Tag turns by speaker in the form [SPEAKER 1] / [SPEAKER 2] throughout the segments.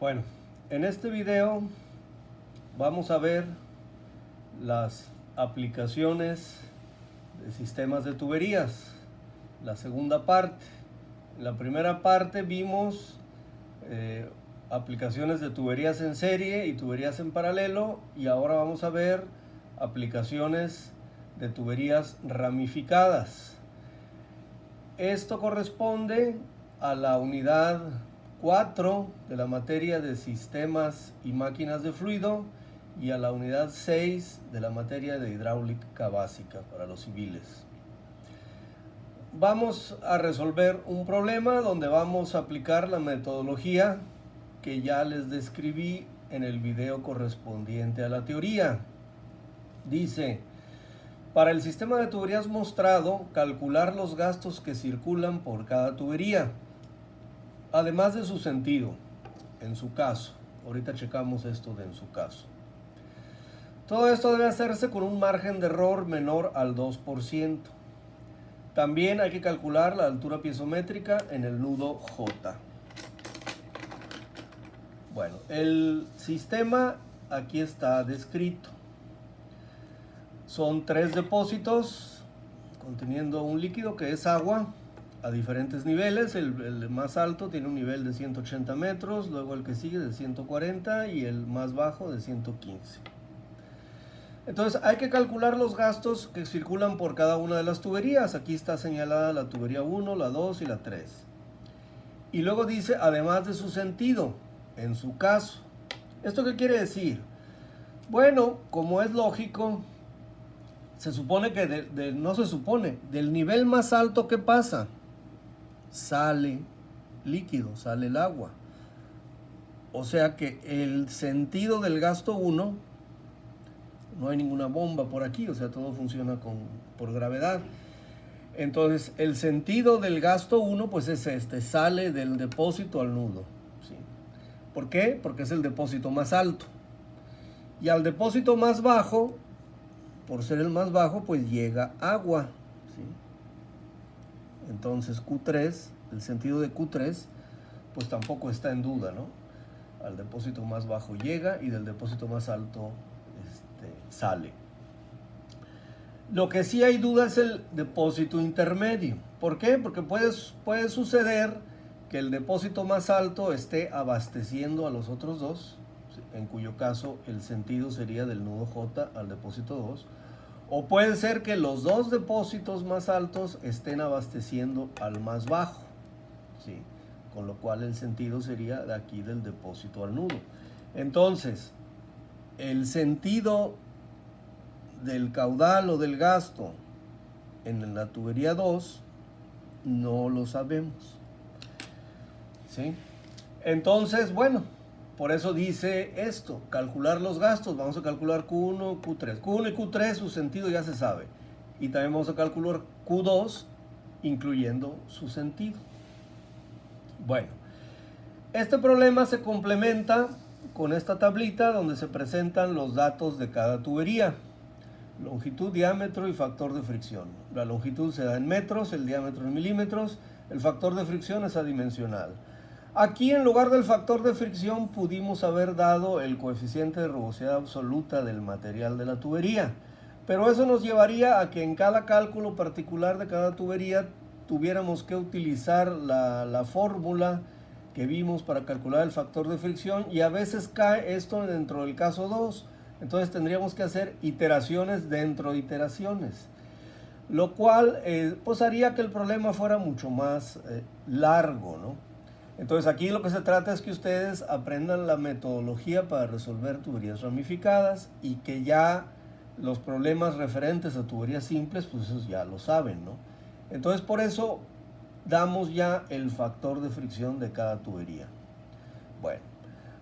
[SPEAKER 1] Bueno, en este video vamos a ver las aplicaciones de sistemas de tuberías, la segunda parte. En la primera parte vimos aplicaciones de tuberías en serie y tuberías en paralelo, y ahora vamos a ver aplicaciones de tuberías ramificadas. Esto corresponde a la unidad 4 de la materia de sistemas y máquinas de fluido y a la unidad 6 de la materia de hidráulica básica para los civiles. Vamos a resolver un problema donde vamos a aplicar la metodología que ya les describí en el video correspondiente a la teoría. Dice: para el sistema de tuberías mostrado, calcular los gastos que circulan por cada tubería, además de su sentido, en su caso. Ahorita checamos esto de en su caso. Todo esto debe hacerse con un margen de error menor al 2%. También hay que calcular la altura piezométrica en el nudo J. Bueno, el sistema aquí está descrito. Son 3 depósitos conteniendo un líquido que es agua a diferentes niveles. El más alto tiene un nivel de 180 metros, luego el que sigue de 140 y el más bajo de 115. Entonces hay que calcular los gastos que circulan por cada una de las tuberías. Aquí está señalada la tubería 1, la 2 y la 3. Y luego dice, además de su sentido, en su caso. ¿Esto qué quiere decir? Bueno, como es lógico, se supone que no se supone, del nivel más alto, ¿qué pasa? Sale líquido, sale el agua. O sea que el sentido del gasto 1, no hay ninguna bomba por aquí, o sea, todo funciona por gravedad. Entonces, el sentido del gasto 1, pues es este, sale del depósito al nudo. ¿Sí? ¿Por qué? Porque es el depósito más alto. Y al depósito más bajo, por ser el más bajo, pues llega agua. ¿Sí? Entonces Q3, el sentido de Q3, pues tampoco está en duda, ¿no? Al depósito más bajo llega y del depósito más alto sale. Lo que sí hay duda es el depósito intermedio. ¿Por qué? Porque puede suceder que el depósito más alto esté abasteciendo a los otros dos, en cuyo caso el sentido sería del nudo J al depósito 2, o puede ser que los dos depósitos más altos estén abasteciendo al más bajo, ¿sí? Con lo cual el sentido sería de aquí del depósito al nudo. Entonces, el sentido del caudal o del gasto en la tubería 2 no lo sabemos, ¿sí? Entonces, bueno, por eso dice esto, calcular los gastos. Vamos a calcular Q1, Q3. Q1 y Q3, su sentido ya se sabe. Y también vamos a calcular Q2, incluyendo su sentido. Bueno, este problema se complementa con esta tablita donde se presentan los datos de cada tubería: longitud, diámetro y factor de fricción. La longitud se da en metros, el diámetro en milímetros, el factor de fricción es adimensional. Aquí, en lugar del factor de fricción, pudimos haber dado el coeficiente de rugosidad absoluta del material de la tubería, pero eso nos llevaría a que en cada cálculo particular de cada tubería tuviéramos que utilizar la fórmula que vimos para calcular el factor de fricción, y a veces cae esto dentro del caso 2. Entonces tendríamos que hacer iteraciones dentro de iteraciones, lo cual pues haría que el problema fuera mucho más largo, ¿no? Entonces aquí lo que se trata es que ustedes aprendan la metodología para resolver tuberías ramificadas, y que ya los problemas referentes a tuberías simples, pues esos ya lo saben, ¿no? Entonces por eso damos ya el factor de fricción de cada tubería. Bueno,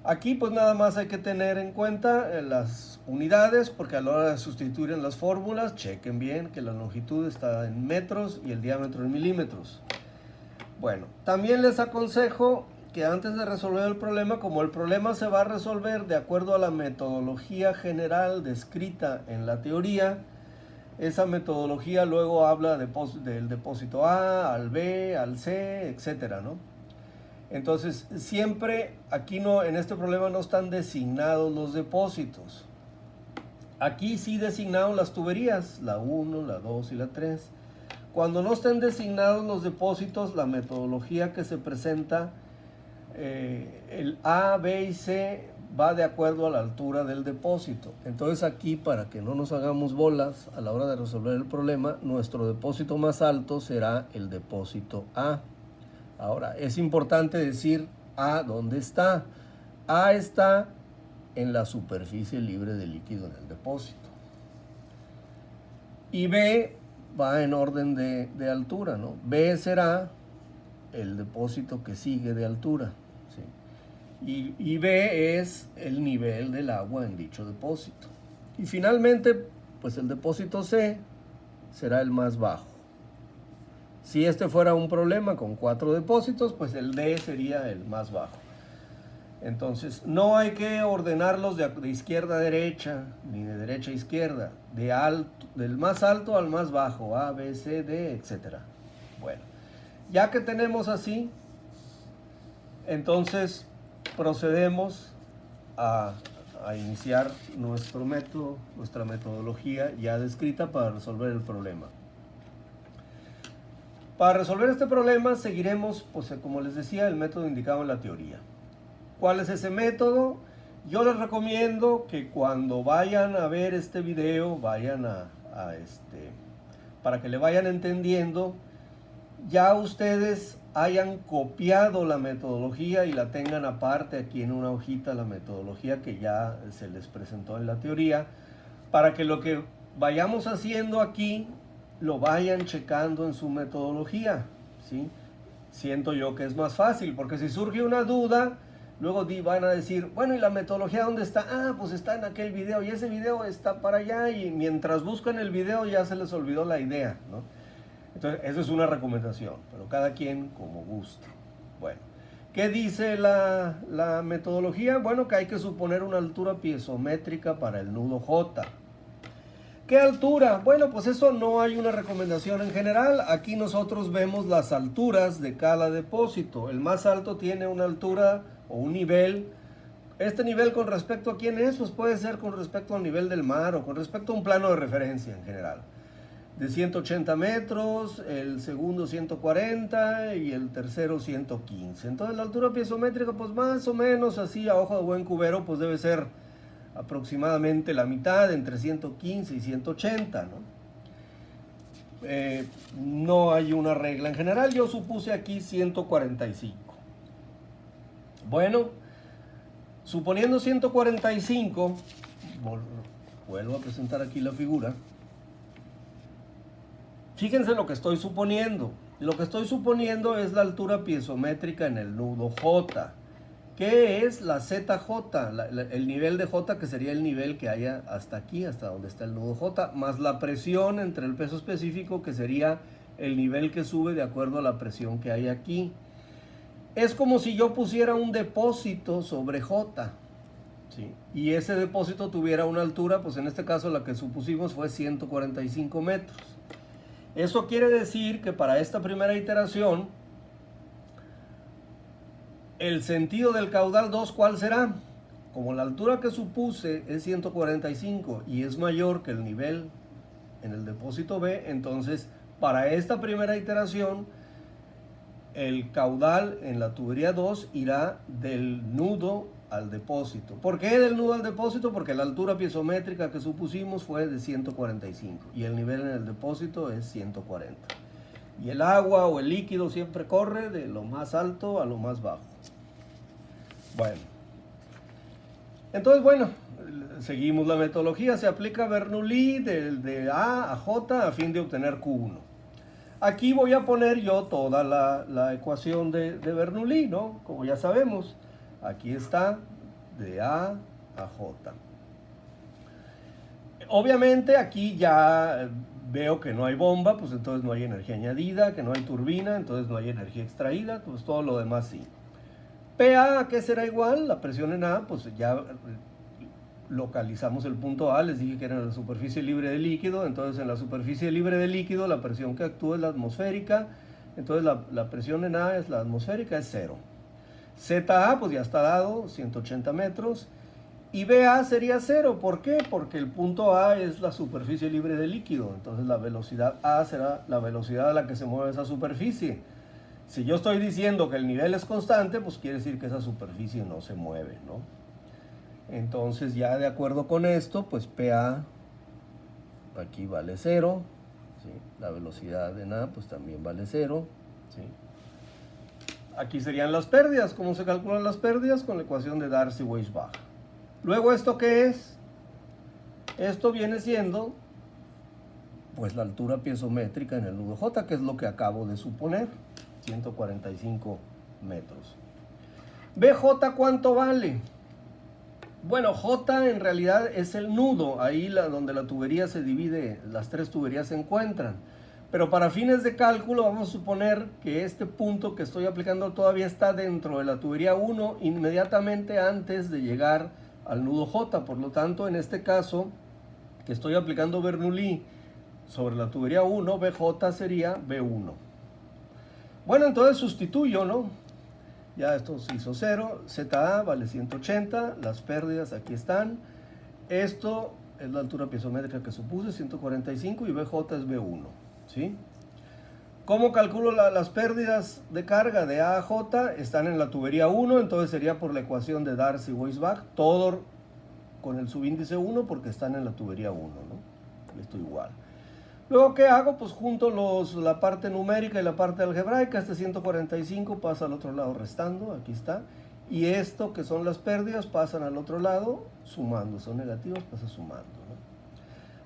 [SPEAKER 1] aquí pues nada más hay que tener en cuenta las unidades, porque a la hora de sustituir en las fórmulas, chequen bien que la longitud está en metros y el diámetro en milímetros. Bueno, también les aconsejo que antes de resolver el problema, como el problema se va a resolver de acuerdo a la metodología general descrita en la teoría, esa metodología luego habla del depósito A, al B, al C, etcétera, ¿no? Entonces, siempre aquí no, en este problema no están designados los depósitos. Aquí sí designaron las tuberías, la 1, la 2 y la 3. Cuando no estén designados los depósitos, la metodología que se presenta, el A, B y C va de acuerdo a la altura del depósito. Entonces aquí, para que no nos hagamos bolas a la hora de resolver el problema, nuestro depósito más alto será el depósito A. Ahora, es importante decir A dónde está. A está en la superficie libre de líquido en el depósito. Y B va en orden de altura, ¿no? B será el depósito que sigue de altura, ¿sí? Y B es el nivel del agua en dicho depósito. Y finalmente, pues el depósito C será el más bajo. Si este fuera un problema con 4 depósitos, pues el D sería el más bajo. Entonces, no hay que ordenarlos de izquierda a derecha, ni de derecha a izquierda, del más alto al más bajo, A, B, C, D, etc. Bueno, ya que tenemos así, entonces procedemos a iniciar nuestro método, nuestra metodología ya descrita para resolver el problema. Para resolver este problema seguiremos, pues, como les decía, el método indicado en la teoría. ¿Cuál es ese método? Yo les recomiendo que cuando vayan a ver este video, para que le vayan entendiendo, ya ustedes hayan copiado la metodología y la tengan aparte aquí en una hojita, la metodología que ya se les presentó en la teoría, para que lo que vayamos haciendo aquí lo vayan checando en su metodología, ¿sí? Siento yo que es más fácil, porque si surge una duda, luego van a decir, bueno, ¿y la metodología dónde está? Ah, pues está en aquel video, y ese video está para allá, y mientras buscan el video ya se les olvidó la idea, ¿no? Entonces, eso es una recomendación, pero cada quien como gusta. Bueno, ¿qué dice la metodología? Bueno, que hay que suponer una altura piezométrica para el nudo J. ¿Qué altura? Bueno, pues eso no hay una recomendación en general. Aquí nosotros vemos las alturas de cada depósito. El más alto tiene una altura o un nivel. Este nivel con respecto a quién es, pues puede ser con respecto al nivel del mar o con respecto a un plano de referencia en general. De 180 metros, el segundo 140 y el tercero 115. Entonces la altura piezométrica, pues más o menos así a ojo de buen cubero, pues debe ser aproximadamente la mitad, entre 115 y 180, ¿no? No hay una regla en general, yo supuse aquí 145. Bueno, suponiendo 145, vuelvo a presentar aquí la figura. Fíjense lo que estoy suponiendo. Lo que estoy suponiendo es la altura piezométrica en el nudo J. ¿Qué es la ZJ? El nivel de J, que sería el nivel que haya hasta aquí, hasta donde está el nudo J, más la presión entre el peso específico, que sería el nivel que sube de acuerdo a la presión que hay aquí. Es como si yo pusiera un depósito sobre J, ¿sí? Y ese depósito tuviera una altura, pues en este caso la que supusimos fue 145 metros. Eso quiere decir que para esta primera iteración, el sentido del caudal 2, ¿cuál será? Como la altura que supuse es 145 y es mayor que el nivel en el depósito B, entonces para esta primera iteración, el caudal en la tubería 2 irá del nudo al depósito. ¿Por qué del nudo al depósito? Porque la altura piezométrica que supusimos fue de 145 y el nivel en el depósito es 140. Y el agua o el líquido siempre corre de lo más alto a lo más bajo. Bueno, entonces, bueno, seguimos la metodología. Se aplica Bernoulli de A a J a fin de obtener Q1. Aquí voy a poner yo toda la ecuación de Bernoulli, ¿no? Como ya sabemos, aquí está de A a J. Obviamente aquí ya veo que no hay bomba, pues entonces no hay energía añadida, que no hay turbina, entonces no hay energía extraída, pues todo lo demás sí. PA, ¿a qué será igual? La presión en A, pues ya localizamos el punto A, les dije que era en la superficie libre de líquido, entonces en la superficie libre de líquido la presión que actúa es la atmosférica, entonces la presión en A es la atmosférica, es 0. ZA pues ya está dado, 180 metros. Y BA sería 0. ¿Por qué? Porque el punto A es la superficie libre de líquido. Entonces la velocidad A será la velocidad a la que se mueve esa superficie. Si yo estoy diciendo que el nivel es constante, pues quiere decir que esa superficie no se mueve, ¿no? Entonces ya de acuerdo con esto, pues PA aquí vale 0. ¿Sí? La velocidad en A pues también vale 0. ¿Sí? Aquí serían las pérdidas. ¿Cómo se calculan las pérdidas? Con la ecuación de Darcy-Weisbach. Luego, ¿esto qué es? Esto viene siendo pues la altura piezométrica en el nudo J, que es lo que acabo de suponer, 145 metros. BJ, ¿cuánto vale? Bueno, J en realidad es el nudo, ahí donde la tubería se divide, las tres tuberías se encuentran. Pero para fines de cálculo vamos a suponer que este punto que estoy aplicando todavía está dentro de la tubería 1, inmediatamente antes de llegar al nudo J. Por lo tanto, en este caso, que estoy aplicando Bernoulli sobre la tubería 1, BJ sería B1. Bueno, entonces sustituyo, ¿no? Ya esto se hizo 0, ZA vale 180, las pérdidas aquí están. Esto es la altura piezométrica que supuse, 145, y BJ es B1, ¿sí? ¿Cómo calculo las pérdidas de carga de A a J? Están en la tubería 1, entonces sería por la ecuación de Darcy-Weisbach, todo con el subíndice 1 porque están en la tubería 1, ¿no? Esto igual. Luego, ¿qué hago? Pues junto la parte numérica y la parte algebraica. Este 145 pasa al otro lado restando, aquí está. Y esto, que son las pérdidas, pasan al otro lado sumando. Son negativos, pasa sumando, ¿no?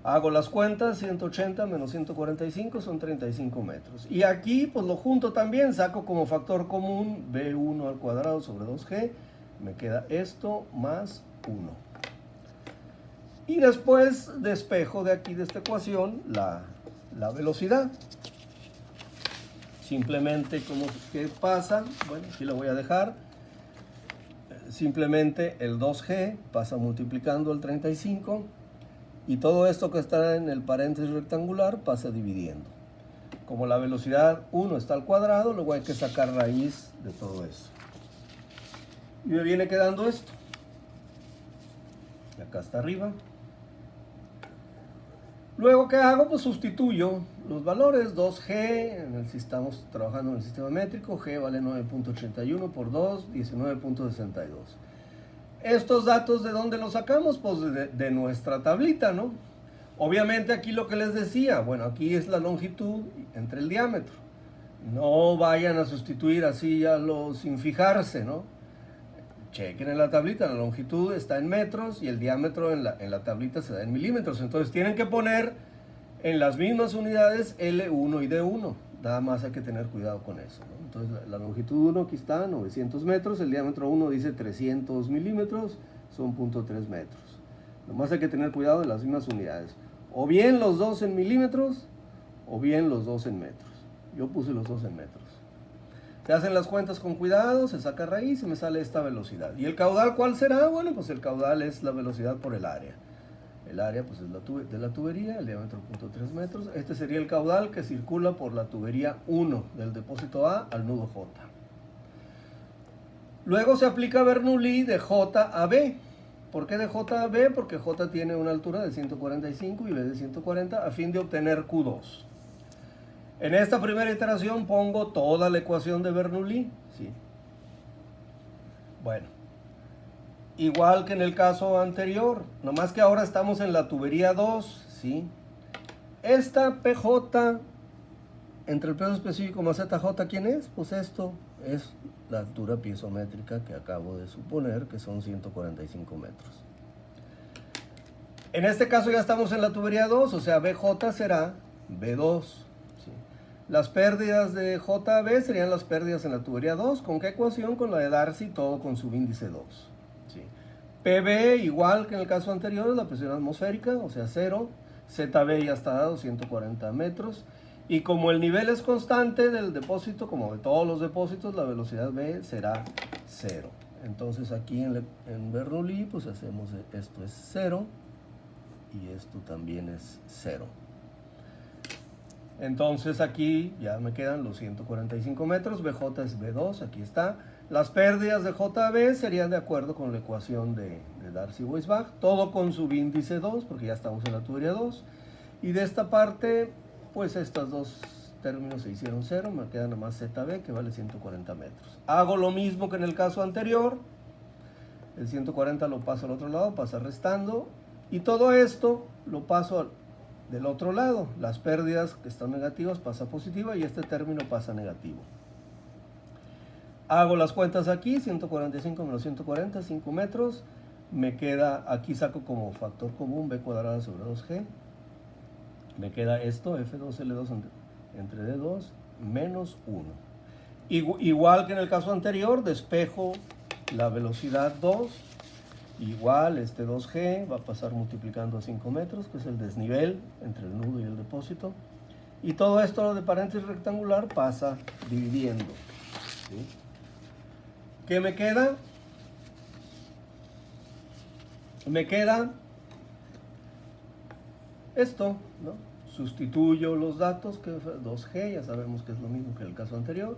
[SPEAKER 1] Hago las cuentas, 180 menos 145 son 35 metros. Y aquí pues lo junto también, saco como factor común B1 al cuadrado sobre 2G. Me queda esto más 1. Y después despejo de aquí de esta ecuación la velocidad. Simplemente, ¿qué pasa? Bueno, aquí lo voy a dejar. Simplemente el 2G pasa multiplicando el 35. Y todo esto que está en el paréntesis rectangular pasa dividiendo. Como la velocidad 1 está al cuadrado, luego hay que sacar raíz de todo eso. Y me viene quedando esto. Y acá está arriba. Luego, ¿qué hago? Pues sustituyo los valores. 2G, estamos trabajando en el sistema métrico. G vale 9.81 por 2, 19.62. Estos datos, ¿de dónde los sacamos? Pues de nuestra tablita, ¿no? Obviamente aquí lo que les decía, bueno, aquí es la longitud entre el diámetro. No vayan a sustituir así sin fijarse, ¿no? Chequen en la tablita, la longitud está en metros y el diámetro en la tablita se da en milímetros. Entonces tienen que poner en las mismas unidades L1 y D1. Nada más hay que tener cuidado con eso, ¿no? Entonces la longitud 1 aquí está, 900 metros, el diámetro 1 dice 300 milímetros, son 0.3 metros. Nomás hay que tener cuidado de las mismas unidades. O bien los dos en milímetros, o bien los dos en metros. Yo puse los dos en metros. Se hacen las cuentas con cuidado, se saca raíz y me sale esta velocidad. ¿Y el caudal cuál será? Bueno, pues el caudal es la velocidad por el área. El área pues es de la tubería, el diámetro 0.3 metros. Este sería el caudal que circula por la tubería 1 del depósito A al nudo J. Luego se aplica Bernoulli de J a B. ¿Por qué de J a B? Porque J tiene una altura de 145 y B de 140 a fin de obtener Q2. En esta primera iteración pongo toda la ecuación de Bernoulli. ¿Sí? Bueno. Igual que en el caso anterior, nomás que ahora estamos en la tubería 2, ¿sí? Esta PJ entre el peso específico más ZJ, ¿quién es? Pues esto es la altura piezométrica que acabo de suponer, que son 145 metros. En este caso ya estamos en la tubería 2, o sea, BJ será B2. ¿Sí? Las pérdidas de JB serían las pérdidas en la tubería 2. ¿Con qué ecuación? Con la de Darcy, todo con subíndice 2. ¿Sí? PB, igual que en el caso anterior, es la presión atmosférica, o sea, 0. ZB ya está dado, 140 metros. Y como el nivel es constante del depósito, como de todos los depósitos, la velocidad B será 0. Entonces aquí en Bernoulli, pues hacemos esto es 0 y esto también es 0. Entonces aquí ya me quedan los 145 metros, BJ es B2, aquí está. Las pérdidas de JB serían de acuerdo con la ecuación de Darcy-Weisbach, todo con subíndice 2, porque ya estamos en la tubería 2. Y de esta parte, pues estos dos términos se hicieron 0, me queda nada más ZB, que vale 140 metros. Hago lo mismo que en el caso anterior, el 140 lo paso al otro lado, pasa restando, y todo esto lo paso del otro lado. Las pérdidas que están negativas pasa positiva y este término pasa negativo. Hago las cuentas aquí, 145 menos 140, 5 metros. Me queda, aquí saco como factor común b cuadrada sobre 2g. Me queda esto, F2L2 entre D2 menos 1. Igual que en el caso anterior, despejo la velocidad 2. Igual, este 2g va a pasar multiplicando a 5 metros, que es el desnivel entre el nudo y el depósito. Y todo esto de paréntesis rectangular pasa dividiendo. ¿Sí? ¿Qué me queda? Me queda esto, ¿no? Sustituyo los datos, que es 2g, ya sabemos que es lo mismo que el caso anterior.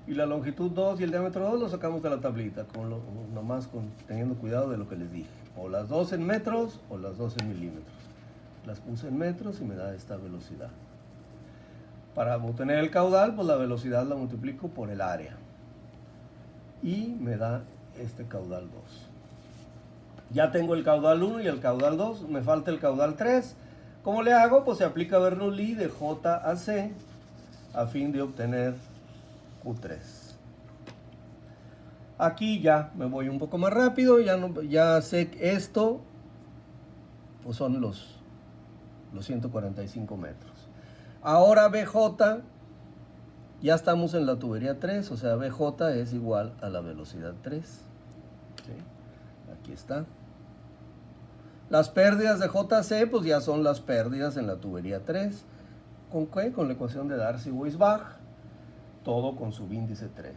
[SPEAKER 1] Y la longitud 2 y el diámetro 2 lo sacamos de la tablita, nomás teniendo cuidado de lo que les dije. O las 2 en metros o las 2 en milímetros. Las puse en metros y me da esta velocidad. Para obtener el caudal, pues la velocidad la multiplico por el área. Y me da este caudal 2. Ya tengo el caudal 1 y el caudal 2, me falta el caudal 3. ¿Cómo le hago? Pues se aplica Bernoulli de J a C a fin de obtener Q3. Aquí ya me voy un poco más rápido, ya sé que esto pues son los 145 metros. Ahora BJ, ya estamos en la tubería 3, o sea BJ es igual a la velocidad 3. ¿Sí? Aquí está. Las pérdidas de JC pues ya son las pérdidas en la tubería 3. ¿Con qué? Con la ecuación de Darcy-Weisbach. Todo con subíndice 3.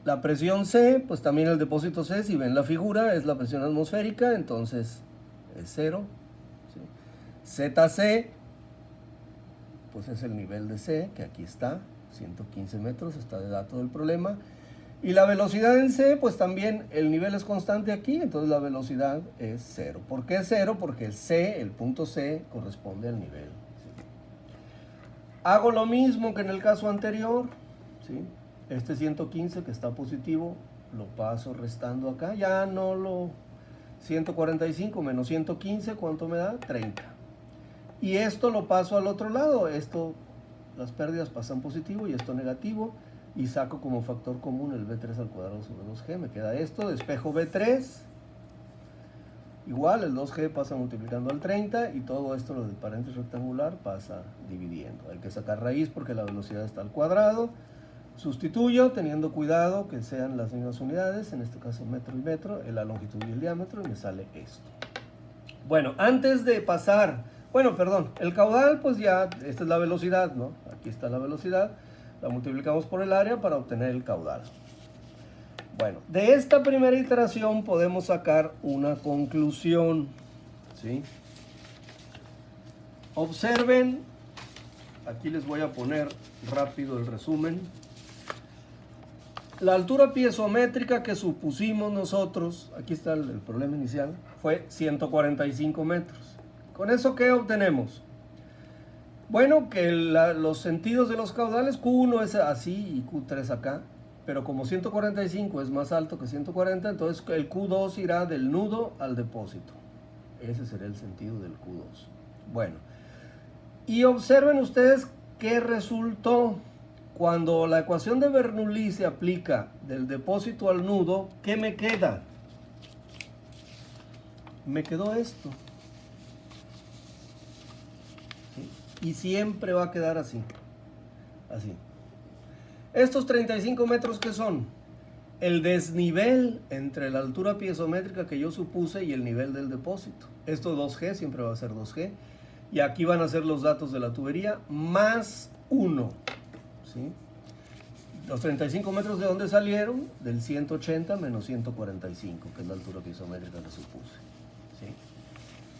[SPEAKER 1] La presión C, pues también el depósito C, si ven la figura, es la presión atmosférica, entonces es 0. ¿Sí? ZC, pues es el nivel de C, que aquí está, 115 metros, está de dato del problema. Y la velocidad en C, pues también el nivel es constante aquí, entonces la velocidad es 0. ¿Por qué 0? Porque el C, el punto C, corresponde al nivel. ¿Sí? Hago lo mismo que en el caso anterior, ¿sí? Este 115 que está positivo, lo paso restando acá, ya no lo... 145 menos 115, ¿cuánto me da? 30. Y esto lo paso al otro lado, las pérdidas pasan positivo y esto negativo, y saco como factor común el B3 al cuadrado sobre 2G, me queda esto, despejo B3, igual el 2G pasa multiplicando al 30 y todo esto, lo del paréntesis rectangular, pasa dividiendo. Hay que sacar raíz porque la velocidad está al cuadrado. Sustituyo teniendo cuidado que sean las mismas unidades, en este caso metro y metro, la longitud y el diámetro, y me sale esto. Bueno, antes de pasar, el caudal, pues ya, esta es la velocidad, ¿no? Aquí está la velocidad, la multiplicamos por el área para obtener el caudal. Bueno, de esta primera iteración podemos sacar una conclusión, ¿sí? Observen, aquí les voy a poner rápido el resumen. La altura piezométrica que supusimos nosotros, aquí está el problema inicial, fue 145 metros. ¿Con eso qué obtenemos? Bueno, que los sentidos de los caudales, Q1 es así y Q3 acá, pero como 145 es más alto que 140, entonces el Q2 irá del nudo al depósito. Ese sería el sentido del Q2. Bueno, y observen ustedes qué resultó. Cuando la ecuación de Bernoulli se aplica del depósito al nudo, ¿qué me queda? Me quedó esto. ¿Sí? Y siempre va a quedar así. Así. Estos 35 metros, ¿qué son? El desnivel entre la altura piezométrica que yo supuse y el nivel del depósito. Esto 2G, siempre va a ser 2G. Y aquí van a ser los datos de la tubería, más 1. ¿Sí? Los 35 metros, ¿de dónde salieron? Del 180 menos 145, que es la altura piezométrica que supuse. ¿Sí?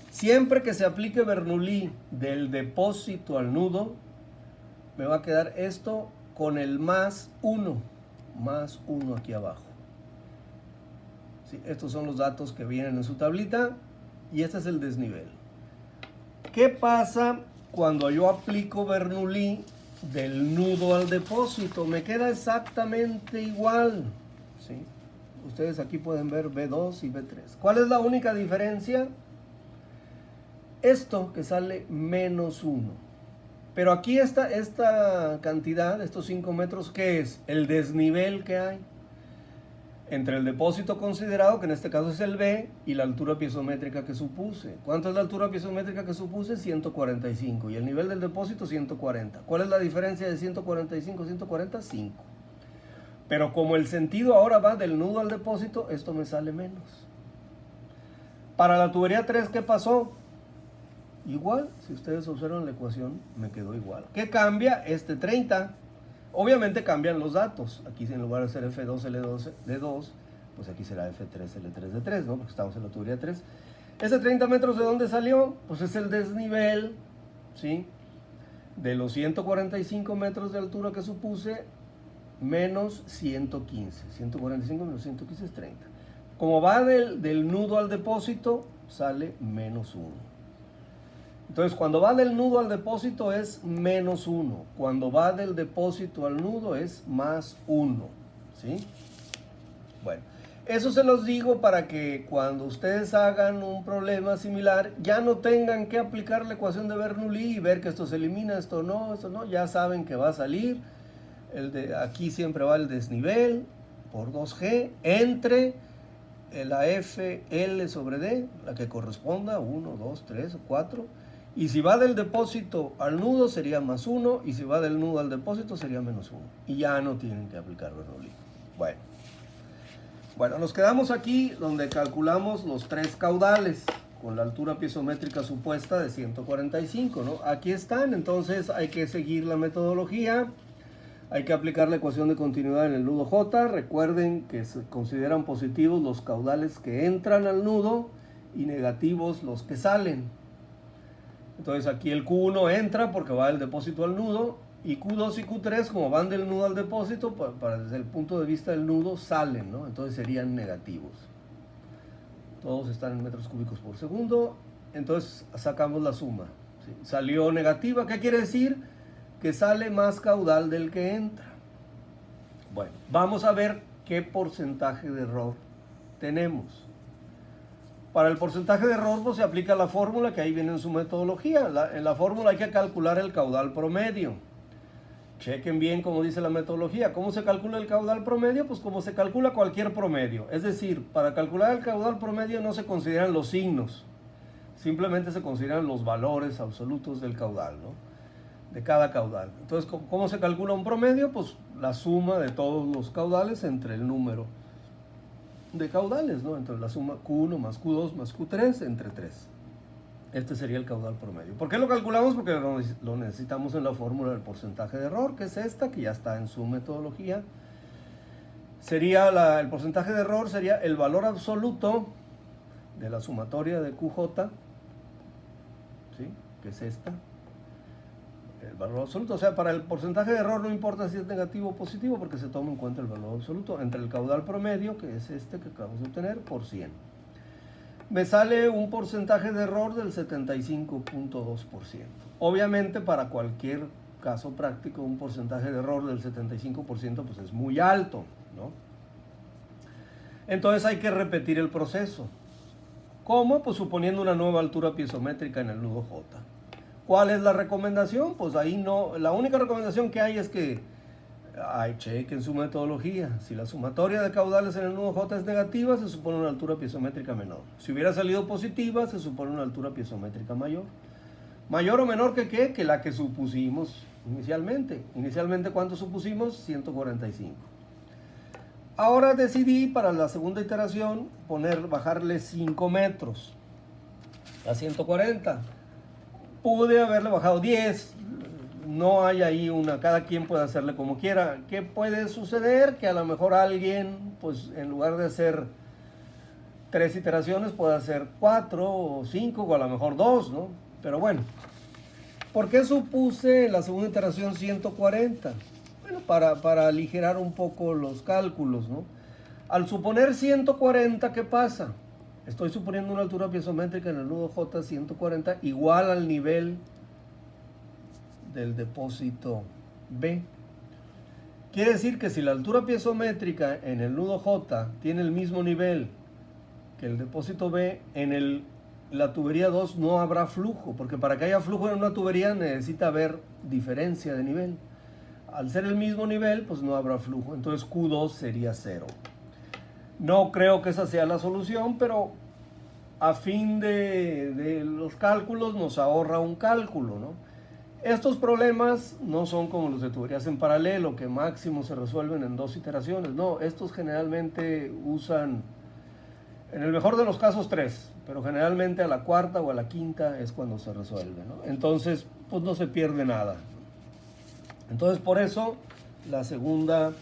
[SPEAKER 1] Siempre que se aplique Bernoulli del depósito al nudo, me va a quedar esto con el más 1. más 1 aquí abajo. ¿Sí? Estos son los datos que vienen en su tablita y este es el desnivel. ¿Qué pasa cuando yo aplico Bernoulli del nudo al depósito? Me queda exactamente igual, ¿sí? Ustedes aquí pueden ver B2 y B3. ¿Cuál es la única diferencia? Esto que sale menos 1. Pero aquí esta cantidad, estos 5 metros, ¿qué es? El desnivel que hay entre el depósito considerado, que en este caso es el B, y la altura piezométrica que supuse. ¿Cuánto es la altura piezométrica que supuse? 145. Y el nivel del depósito, 140. ¿Cuál es la diferencia de 145 a 140? 5. Pero como el sentido ahora va del nudo al depósito, esto me sale menos. Para la tubería 3, ¿qué pasó? Igual, si ustedes observan la ecuación, me quedó igual. ¿Qué cambia? Este 30. Obviamente cambian los datos. Aquí en lugar de ser F2, L2, D2, pues aquí será F3, L3, D3, ¿no? Porque estamos en la tubería 3. ¿Ese 30 metros de dónde salió? Pues es el desnivel, ¿sí? De los 145 metros de altura que supuse, menos 115. 145 menos 115 es 30. Como va del nudo al depósito, sale menos 1. Entonces, cuando va del nudo al depósito es menos 1. Cuando va del depósito al nudo es más 1. ¿Sí? Bueno, eso se los digo para que cuando ustedes hagan un problema similar, ya no tengan que aplicar la ecuación de Bernoulli y ver que esto se elimina, esto no. Ya saben que va a salir. Aquí siempre va el desnivel por 2G entre la F, L sobre D, la que corresponda, 1, 2, 3 o 4. Y si va del depósito al nudo sería más 1, y si va del nudo al depósito sería menos 1. Y ya no tienen que aplicar Bernoulli. Bueno, nos quedamos aquí donde calculamos los 3 caudales con la altura piezométrica supuesta de 145, ¿no? Aquí están, entonces hay que seguir la metodología. Hay que aplicar la ecuación de continuidad en el nudo J. Recuerden que se consideran positivos los caudales que entran al nudo y negativos los que salen. Entonces aquí el Q1 entra porque va del depósito al nudo, y Q2 y Q3, como van del nudo al depósito, desde el punto de vista del nudo salen, ¿no? Entonces serían negativos. Todos están en metros cúbicos por segundo. Entonces sacamos la suma, ¿sí? Salió negativa. ¿Qué quiere decir? Que sale más caudal del que entra. Bueno, vamos a ver qué porcentaje de error tenemos. Para el porcentaje de error pues, se aplica la fórmula que ahí viene en su metodología. En la fórmula hay que calcular el caudal promedio. Chequen bien cómo dice la metodología. ¿Cómo se calcula el caudal promedio? Pues como se calcula cualquier promedio. Es decir, para calcular el caudal promedio no se consideran los signos. Simplemente se consideran los valores absolutos del caudal, ¿no? De cada caudal. Entonces, ¿cómo se calcula un promedio? Pues la suma de todos los caudales entre el número de caudales, ¿no? Entre la suma Q1 más Q2 más Q3 entre 3. Este sería el caudal promedio. ¿Por qué lo calculamos? Porque lo necesitamos en la fórmula del porcentaje de error, que es esta, que ya está en su metodología. El porcentaje de error sería el valor absoluto de la sumatoria de QJ, ¿sí? Que es esta. El valor absoluto, o sea, para el porcentaje de error no importa si es negativo o positivo porque se toma en cuenta el valor absoluto entre el caudal promedio, que es este que acabamos de obtener, por 100. Me sale un porcentaje de error del 75.2%. Obviamente para cualquier caso práctico un porcentaje de error del 75% pues es muy alto, ¿no? Entonces hay que repetir el proceso. ¿Cómo? Pues suponiendo una nueva altura piezométrica en el nudo J. ¿Cuál es la recomendación? Pues ahí no, la única recomendación que hay es que chequen su metodología. Si la sumatoria de caudales en el nudo J es negativa, se supone una altura piezométrica menor. Si hubiera salido positiva, se supone una altura piezométrica mayor. ¿Mayor o menor que qué? Que la que supusimos inicialmente. Inicialmente, ¿cuánto supusimos? 145. Ahora decidí para la segunda iteración bajarle 5 metros a 140. Pude haberle bajado 10, no hay ahí cada quien puede hacerle como quiera. ¿Qué puede suceder? Que a lo mejor alguien, pues en lugar de hacer 3 iteraciones, puede hacer 4 o 5 o a lo mejor 2, ¿no? Pero bueno, ¿por qué supuse en la segunda iteración 140? Bueno, para aligerar un poco los cálculos, ¿no? Al suponer 140, ¿qué pasa? Estoy suponiendo una altura piezométrica en el nudo J 140 igual al nivel del depósito B. Quiere decir que si la altura piezométrica en el nudo J tiene el mismo nivel que el depósito B, en la tubería 2 no habrá flujo, porque para que haya flujo en una tubería necesita haber diferencia de nivel. Al ser el mismo nivel, pues no habrá flujo, entonces Q2 sería 0. No creo que esa sea la solución, pero a fin de los cálculos nos ahorra un cálculo, ¿no? Estos problemas no son como los de tuberías en paralelo, que máximo se resuelven en 2 iteraciones. No, estos generalmente usan, en el mejor de los casos, 3, pero generalmente a la cuarta o a la quinta es cuando se resuelve, ¿no? Entonces, pues no se pierde nada. Entonces, por eso, la segunda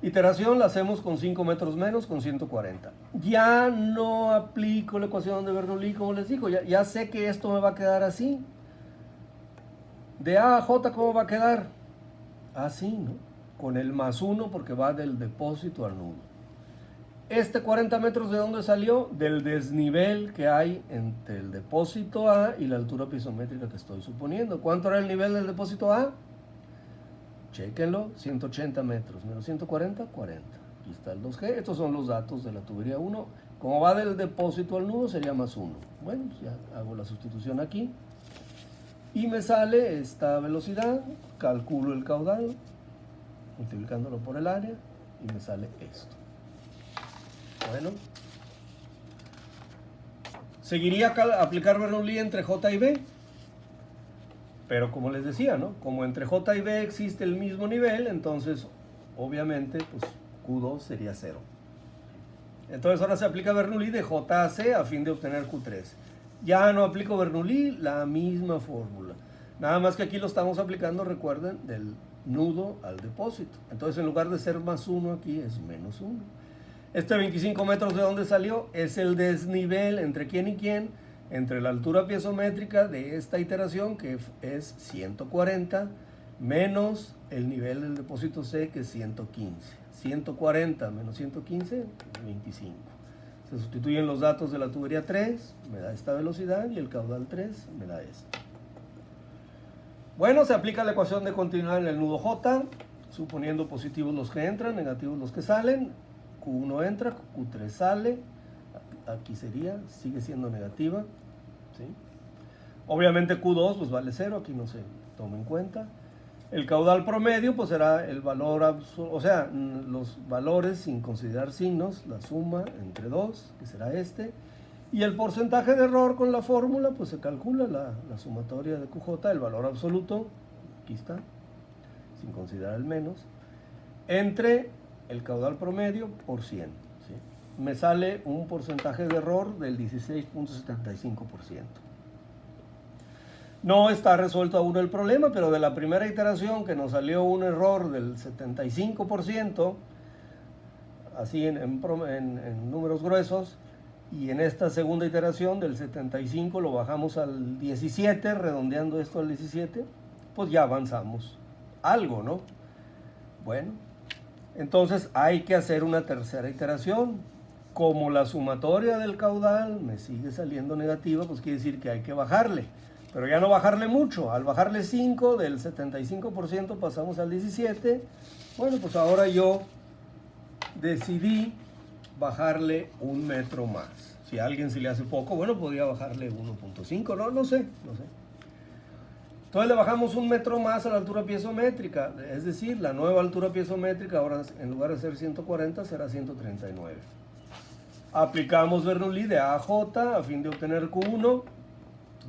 [SPEAKER 1] iteración la hacemos con 5 metros menos, con 140. Ya no aplico la ecuación de Bernoulli, como les digo. Ya sé que esto me va a quedar así. De A a J, ¿cómo va a quedar? Así, ¿no? Con el más 1, porque va del depósito al nudo. Este 40 metros, ¿de dónde salió? Del desnivel que hay entre el depósito A y la altura piezométrica que estoy suponiendo. ¿Cuánto era el nivel del depósito A? Chéquenlo, 180 metros, menos 140, 40. Aquí está el 2G, estos son los datos de la tubería 1. Como va del depósito al nudo, sería más 1. Bueno, pues ya hago la sustitución aquí. Y me sale esta velocidad, calculo el caudal, multiplicándolo por el área, y me sale esto. Bueno. Seguiría aplicar Bernoulli entre J y B. Pero como les decía, ¿no? Como entre J y B existe el mismo nivel, entonces, obviamente, pues Q2 sería 0. Entonces ahora se aplica Bernoulli de J a C a fin de obtener Q3. Ya no aplico Bernoulli, la misma fórmula. Nada más que aquí lo estamos aplicando, recuerden, del nudo al depósito. Entonces en lugar de ser más 1 aquí es menos 1. Este 25 metros, ¿de dónde salió? Es el desnivel entre quién y quién. Entre la altura piezométrica de esta iteración, que es 140, menos el nivel del depósito C, que es 115. 140 menos 115, 25. Se sustituyen los datos de la tubería 3, me da esta velocidad, y el caudal 3 me da esto. Bueno, se aplica la ecuación de continuidad en el nudo J, suponiendo positivos los que entran, negativos los que salen. Q1 entra, Q3 sale. Aquí sigue siendo negativa, ¿sí? Obviamente Q2 pues vale 0, aquí no se toma en cuenta. El caudal promedio pues será el valor, o sea, los valores sin considerar signos, la suma entre 2, que será este. Y el porcentaje de error con la fórmula pues se calcula la sumatoria de QJ, el valor absoluto, aquí está, sin considerar el menos, entre el caudal promedio por 100. Me sale un porcentaje de error del 16.75%. No está resuelto aún el problema, pero de la primera iteración que nos salió un error del 75%, así en números gruesos, y en esta segunda iteración del 75 lo bajamos al 17, redondeando esto al 17, pues ya avanzamos algo, ¿no? Bueno, entonces hay que hacer una tercera iteración. Como la sumatoria del caudal me sigue saliendo negativa, pues quiere decir que hay que bajarle. Pero ya no bajarle mucho. Al bajarle 5, del 75% pasamos al 17. Bueno, pues ahora yo decidí bajarle 1 metro más. Si a alguien se le hace poco, bueno, podría bajarle 1.5, no sé. Entonces le bajamos 1 metro más a la altura piezométrica. Es decir, la nueva altura piezométrica ahora en lugar de ser 140 será 139. Aplicamos Bernoulli de A a J a fin de obtener Q1.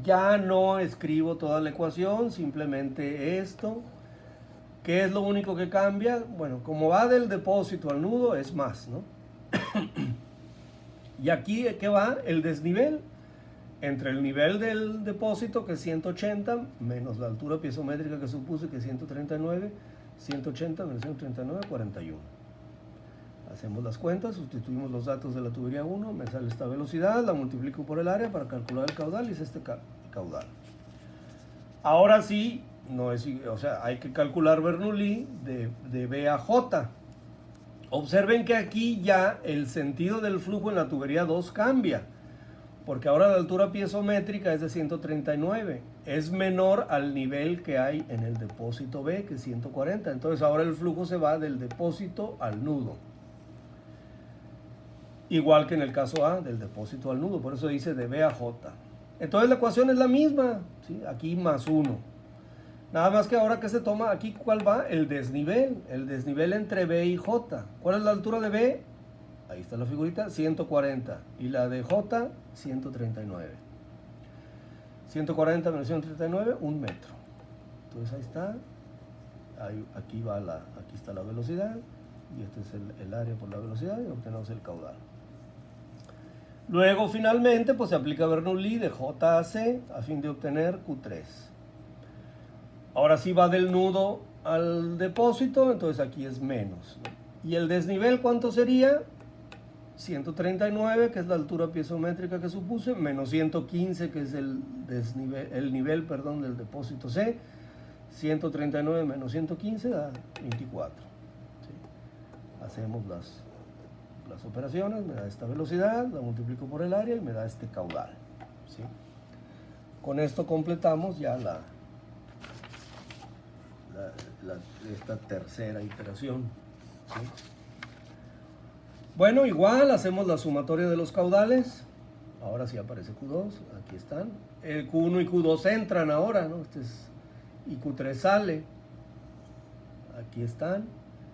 [SPEAKER 1] Ya no escribo toda la ecuación, simplemente esto. ¿Qué es lo único que cambia? Bueno, como va del depósito al nudo es más, ¿no? Y aquí, ¿qué va? El desnivel entre el nivel del depósito, que es 180, menos la altura piezométrica que supuse, que es 139, 180 menos 139, 41. Hacemos las cuentas, sustituimos los datos de la tubería 1, me sale esta velocidad, la multiplico por el área para calcular el caudal y es este caudal. Ahora sí, no es, o sea, hay que calcular Bernoulli de B a J. Observen que aquí ya el sentido del flujo en la tubería 2 cambia, porque ahora la altura piezométrica es de 139, es menor al nivel que hay en el depósito B, que es 140. Entonces ahora el flujo se va del depósito al nudo, igual que en el caso A, del depósito al nudo, por eso dice de B a J. Entonces la ecuación es la misma, ¿sí? Aquí más 1. Nada más que ahora que se toma aquí, ¿cuál va? El desnivel entre B y J. ¿Cuál es la altura de B? Ahí está la figurita, 140. Y la de J, 139. 140 menos 139, 1 metro. Entonces ahí está. Aquí está la velocidad. Y este es el área por la velocidad. Y obtenemos el caudal. Luego, finalmente, pues se aplica Bernoulli de J a C a fin de obtener Q3. Ahora sí va del nudo al depósito, entonces aquí es menos, ¿no? ¿Y el desnivel cuánto sería? 139, que es la altura piezométrica que supuse, menos 115, que es el nivel del depósito C. 139 menos 115 da 24. ¿Sí? Hacemos las operaciones, me da esta velocidad, la multiplico por el área y me da este caudal. ¿Sí? Con esto completamos ya esta tercera iteración. ¿Sí? Bueno, igual hacemos la sumatoria de los caudales. Ahora sí aparece Q2, aquí están. El Q1 y Q2 entran ahora, ¿no? Y Q3 sale. Aquí están.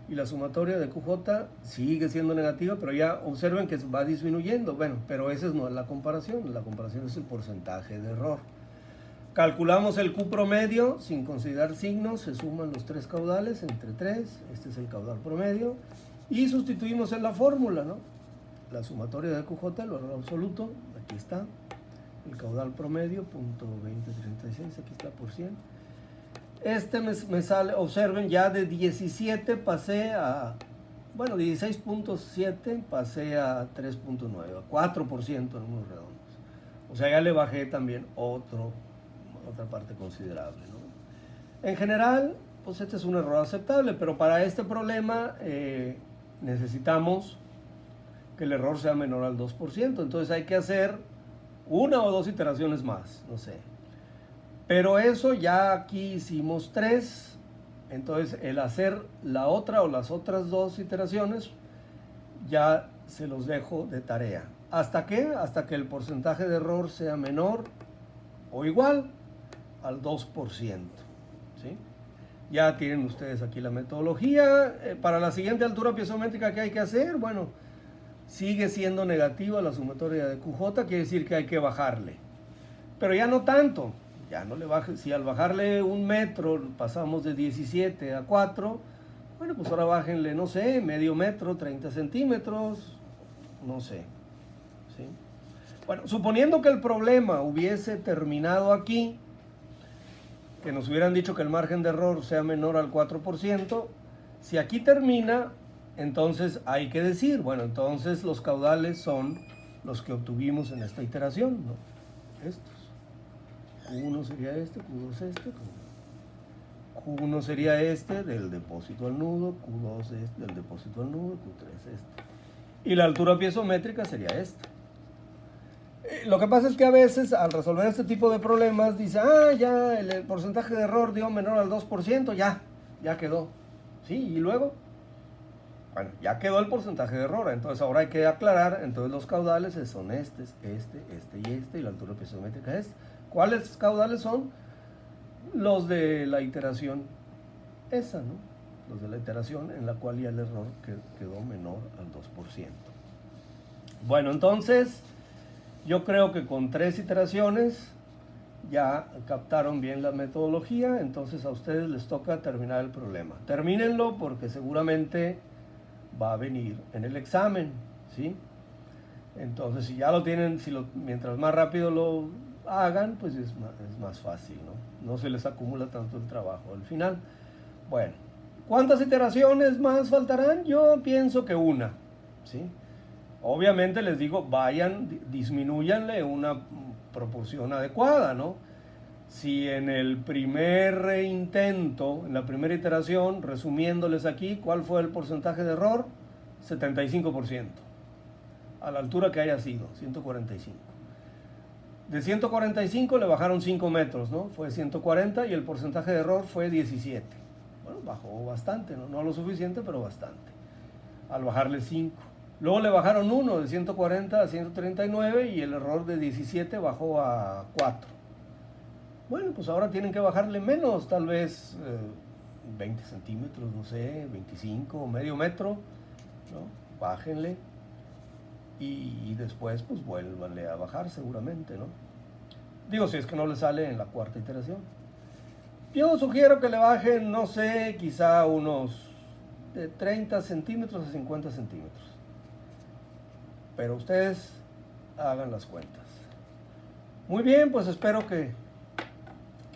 [SPEAKER 1] Y la sumatoria de QJ sigue siendo negativa, pero ya observen que va disminuyendo. Bueno, pero esa no es la comparación es el porcentaje de error. Calculamos el Q promedio sin considerar signos, se suman los tres caudales entre 3, este es el caudal promedio, y sustituimos en la fórmula, ¿no? La sumatoria de QJ, el valor absoluto, aquí está, el caudal promedio, .2036, aquí está por 100. Este me sale, observen, ya de 17 pasé a, bueno, 16.7 pasé a 3.9, a 4% en números redondos. O sea, ya le bajé también otra parte considerable, ¿no? En general, pues este es un error aceptable, pero para este problema necesitamos que el error sea menor al 2%, entonces hay que hacer una o dos iteraciones más, no sé. Pero eso ya aquí hicimos 3, entonces el hacer la otra o las otras 2 iteraciones ya se los dejo de tarea. ¿Hasta qué? Hasta que el porcentaje de error sea menor o igual al 2%. ¿Sí? Ya tienen ustedes aquí la metodología. Para la siguiente altura piezométrica, ¿qué hay que hacer? Bueno, sigue siendo negativa la sumatoria de QJ, quiere decir que hay que bajarle. Pero ya no tanto. Ya no le baje, si al bajarle 1 metro pasamos de 17 a 4, bueno, pues ahora bájenle, no sé, medio metro, 30 centímetros, no sé. ¿Sí? Bueno, suponiendo que el problema hubiese terminado aquí, que nos hubieran dicho que el margen de error sea menor al 4%, si aquí termina, entonces hay que decir, bueno, entonces los caudales son los que obtuvimos en esta iteración, ¿no? Estos. Q1 sería este, Q2 este, Q1 sería este del depósito al nudo, Q2 este del depósito al nudo, Q3 este. Y la altura piezométrica sería esta. Lo que pasa es que a veces al resolver este tipo de problemas dice, ya el porcentaje de error dio menor al 2%, ya quedó. ¿Sí? Y luego, bueno, ya quedó el porcentaje de error, entonces ahora hay que aclarar, entonces los caudales son este y este, y la altura piezométrica es. ¿Cuáles caudales son? Los de la iteración esa, ¿no? Los de la iteración en la cual ya el error quedó menor al 2%. Bueno, entonces yo creo que con 3 iteraciones ya captaron bien la metodología, entonces a ustedes les toca terminar el problema. Termínenlo porque seguramente va a venir en el examen, ¿sí? Entonces si ya lo tienen, mientras más rápido lo hagan, pues es más fácil, ¿no? No se les acumula tanto el trabajo al final. Bueno, ¿cuántas iteraciones más faltarán? Yo pienso que una, ¿sí? Obviamente les digo, disminúyanle una proporción adecuada, ¿no? Si en el primer intento, en la primera iteración, resumiéndoles aquí, ¿cuál fue el porcentaje de error? 75%, a la altura que haya sido, 145. De 145 le bajaron 5 metros, ¿no? Fue 140 y el porcentaje de error fue 17. Bueno, bajó bastante, ¿no? No lo suficiente, pero bastante, al bajarle 5. Luego le bajaron 1, de 140 a 139, y el error de 17 bajó a 4. Bueno, pues ahora tienen que bajarle menos, tal vez 20 centímetros, no sé, 25, medio metro, ¿no? Bájenle y después pues vuélvanle a bajar seguramente, ¿no? Digo, si es que no le sale en la cuarta iteración. Yo sugiero que le bajen, no sé, quizá unos de 30 centímetros a 50 centímetros. Pero ustedes hagan las cuentas. Muy bien, pues espero que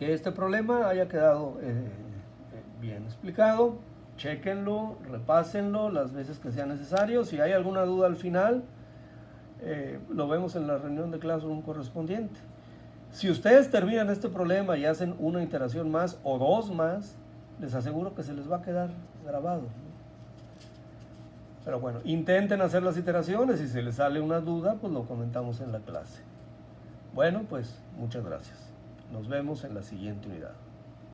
[SPEAKER 1] este problema haya quedado bien explicado. Chéquenlo, repásenlo las veces que sea necesario. Si hay alguna duda al final, lo vemos en la reunión de Classroom correspondiente. Si ustedes terminan este problema y hacen una iteración más o dos más, les aseguro que se les va a quedar grabado. Pero bueno, intenten hacer las iteraciones. Si se les sale una duda, pues lo comentamos en la clase. Bueno, pues muchas gracias. Nos vemos en la siguiente unidad.